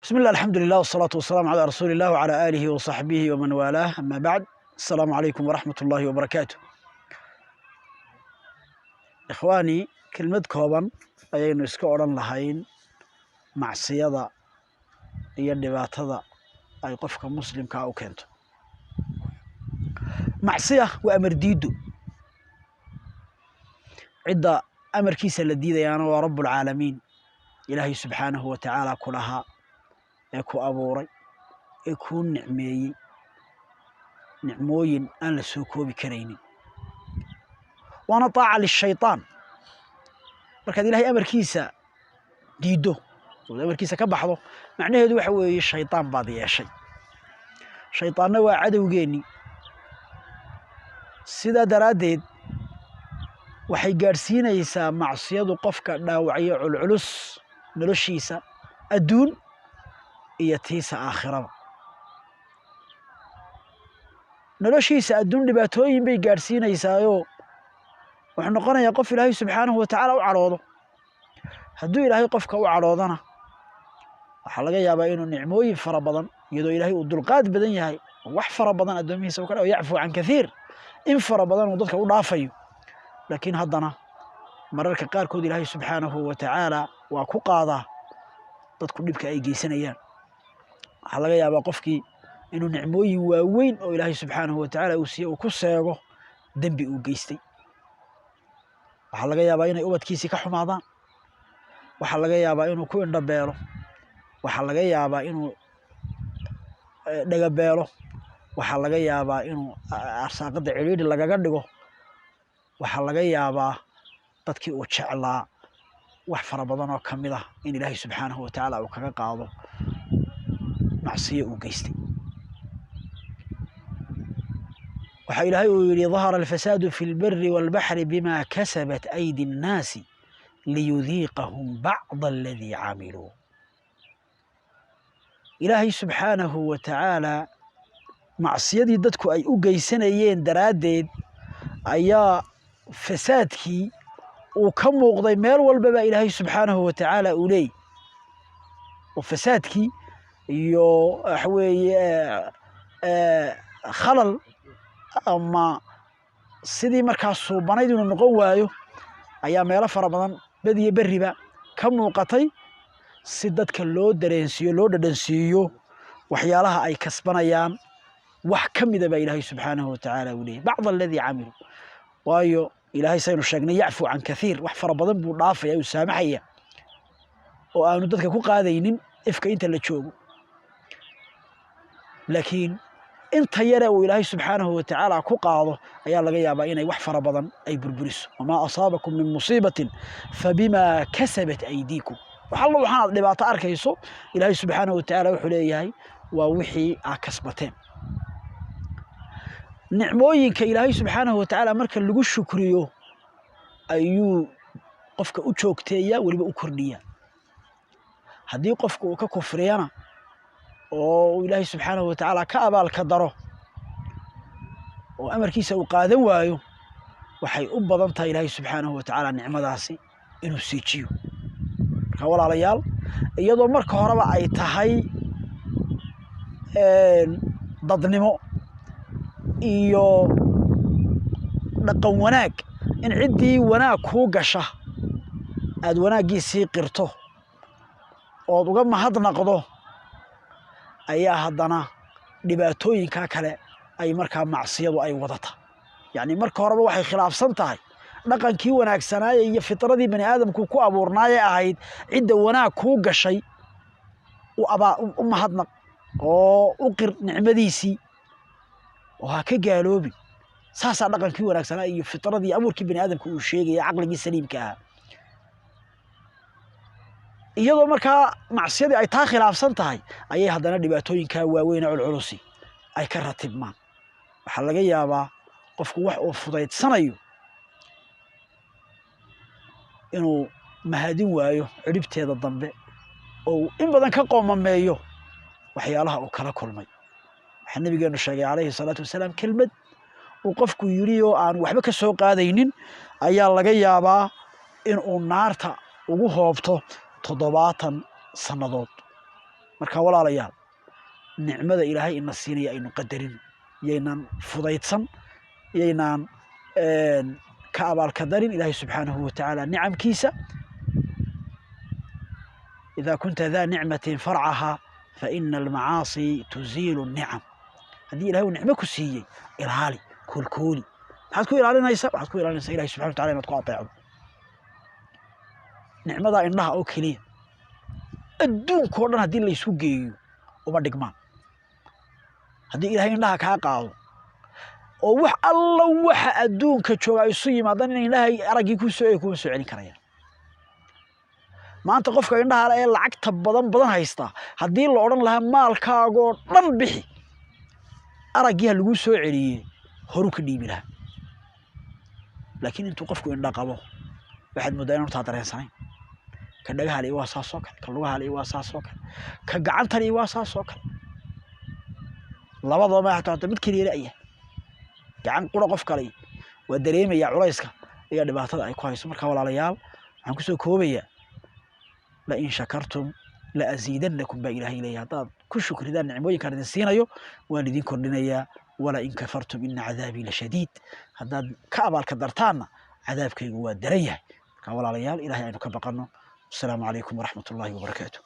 بسم الله الحمد لله والصلاة والسلام على رسول الله وعلى آله وصحبه ومن والاه أما بعد السلام عليكم ورحمة الله وبركاته إخواني كلمة كوبان أيين إسكوران لهين معصية هي الدباتة أي قفك مسلم كأو كنت معصية وأمر ديدو عدة أمر كيس الذي يعني ورب العالمين إلهي سبحانه وتعالى كلها يكو أبوري يكون نعموين أن لسوكو بكريني وانا طاعة للشيطان markaad ilaahay amarkiisa diido oo amarkiisa ka baxdo macnaheedu waxa weeye shaytaan baad yeeshay shaytaanna waa cadawgeeni sida daraadeed waxay gaarsiinaysaa macsiyadu qofka dhaawacyo culculus noloshiisa adduun iyo tiisa aakhirada noloshiisa adduun dhibaatooyin bay gaarsiinaysaa wuxuu noqonayaa qof ilaahay subxaanahu wa tacaala u cadhoodo hadduu ilaahay qofka u cadhoodana waxaa laga yaabaa inuu nicmooyin fara badan iyadoo ilaahay uu dulqaad badan yahay wax fara badan addoomihiisa uu ka dhaw yacfu can kathiir in fara badan uu dadka u dhaafayo laakiin haddana mararka qaarkood ilaahay subxaanahu wa tacaala waa ku qaadaa dadku dhibka ay geysanayaan waxaa laga yaabaa qofkii inuu nicmooyin waaweyn oo ilaahay subxaanahu wa tacaala uu siiye uu ku seego dembi uu geystay waxaa laga yaabaa inay ubadkiisii ka xumaadaan waxaa laga yaabaa inuu ku indhabeelo waxaa laga yaabaa inuu dhagabeelo waxaa laga yaabaa inuu arsaaqada ciriiri lagaga dhigo waxaa laga yaabaa dadkii uu jeclaa wax fara badan oo ka mid ah in ilaahay subxaanahu wa tacaala uu kaga qaado macsiyo uu geystay waxaa ilaahay uu yidhi ظahara alfasaadu fi lbari wاlbaxri bima kasabat aydi الnaasi liyudiiqahum bacda aladii camiluu ilaahay subxaanahu wa tacaala macsiyadii dadku ay u geysanayeen daraaddeed ayaa fasaadkii uu ka muuqday meel walbaba ilaahay subxaanahu wa tacaala uu leeyay oo fasaadkii iyo waxa weeye khalal ama sidii markaas suubanayd inuu noqon waayo ayaa meelo fara badan badiyo berriba ka muuqatay si dadka loo dareensiiyo loo dhadhansiiyo waxyaalaha ay kasbanayaan wax ka mida baa ilaahay subxaanahu wa tacaala uu leeyay bacda aladii camiluu waayo ilaahay saynu sheegnay yacfu can kathiir wax fara badan buu dhaafaya uu saamaxaya oo aanu dadka ku qaadaynin ifka inta la joogo laakiin inta yare uu ilaahay subxaanahu wa tacaala ku qaado ayaa laga yaabaa inay wax fara badan ay burburiso wamaa asaabakum min musiibatin fabimaa kasabat aydiikum waxallo waxaanaad dhibaato arkayso ilaahay subxaanahu wa tacaala wuxuu leeyahay waa wixii aa kasbateen nicmooyinka ilaahay subxaanahu wa tacaala marka lagu shukriyo ayuu qofka u joogteeyaa weliba u kordhiyaa haddii qofka uu ka kufriyana oo ilaahay subxaanahu wa tacaala ka abaalka daro oo amarkiisa uu qaadan waayo waxay u badan tahay ilaahay subxaanahu wa tacaala nicmadaasi inuu siijiyo marka walaalayaal iyadoo marka horeba ay tahay dadnimo iyo dhaqan wanaag in ciddii wanaag kuu gasha aad wanaaggiisii qirto ood uga mahadnaqdo ayaa haddana dhibaatooyinka kale ay markaa macsiyadu ay wadata yacni marka horeba waxay khilaafsan tahay dhaqankii wanaagsanaaye iyo fitradii bani aadamku ku abuurnaaye ahayd cidda wanaag kuu gashay u mahadnaq oo u qir nicmadiisii oo ha ka gaaloobin saasaa dhaqankii wanaagsanaa iyo fitradii abuurkii bani aadamka uu sheegaya caqligii saliimka ahaa iyadoo markaa macsiyadii ay taa khilaafsan tahay ayay haddana dhibaatooyinkaa waaweyne culculusi ay ka ratibmaan waxaa laga yaabaa qofku wax uu fudaydsanayo inuu mahadin waayo cidhibteeda dambe oo in badan ka qoomameeyo waxyaalaha uu kala kulmay waxaa nabigeenu sheegay calayhi salaatu wasalaam kelmad uu qofku yidhi oo aan waxba ka soo qaadaynin ayaa laga yaabaa in uu naarta ugu hoobto 70 sannadood marka walaalayaal nicmada ilaahay ina siinaya aynu qadarin yaynaan fudaydsan yaynaan ka abaalkadarin ilaahay subxaanahu watacaala nicamkiisa إذا كنت ذا نعمة فرعها فإن المعاصي تزيل النعم هذه إلهي ونعمك السيئة إلهالي كولي حد كوي إلهالي نايسا وحد كوي إلهالي نايسا إلهي سبحانه وتعالى ما تقاطعه نعمة إنها أوكلية الدون كورنا هذه اللي يسوقي وما دقمان هذه إلهي إنها كاقاو ووح الله وح الدون كتشوغا يسوي ما ظن إلهي أرقي يكون سوء يعني كريان maanta qofka indhaha la ee lacagta badan haysta hadii la oran lahaa maalkaago dhan bixi aragiya lagu soo celiyay horu ka dhiibi lahaa laakiin intuu qofku indha qabo waxaad moodaa inuu taadareensanayn ka dhagaha leh waa saasoo kale ka lugaha leh waa saasoo kale ka gacanta leh waa saasoo kale labadaba ma xataa mid kaliya ay gacan qura qof kale waa dareemaya culayska iyo dhibaatada ay ku hayso marka walaalayaal waxaan ku soo koobayaa لئن شكرتم لأزيدنكم بإلهي إليه هذا كل شكر ذا نعموين كان نسينيو والذين كرنيا ولئن كفرتم إن عذابي لشديد هذا كأبال كدرتانا عذابك هو دريه كأول عليال إلهي أنك بقرنا السلام عليكم ورحمة الله وبركاته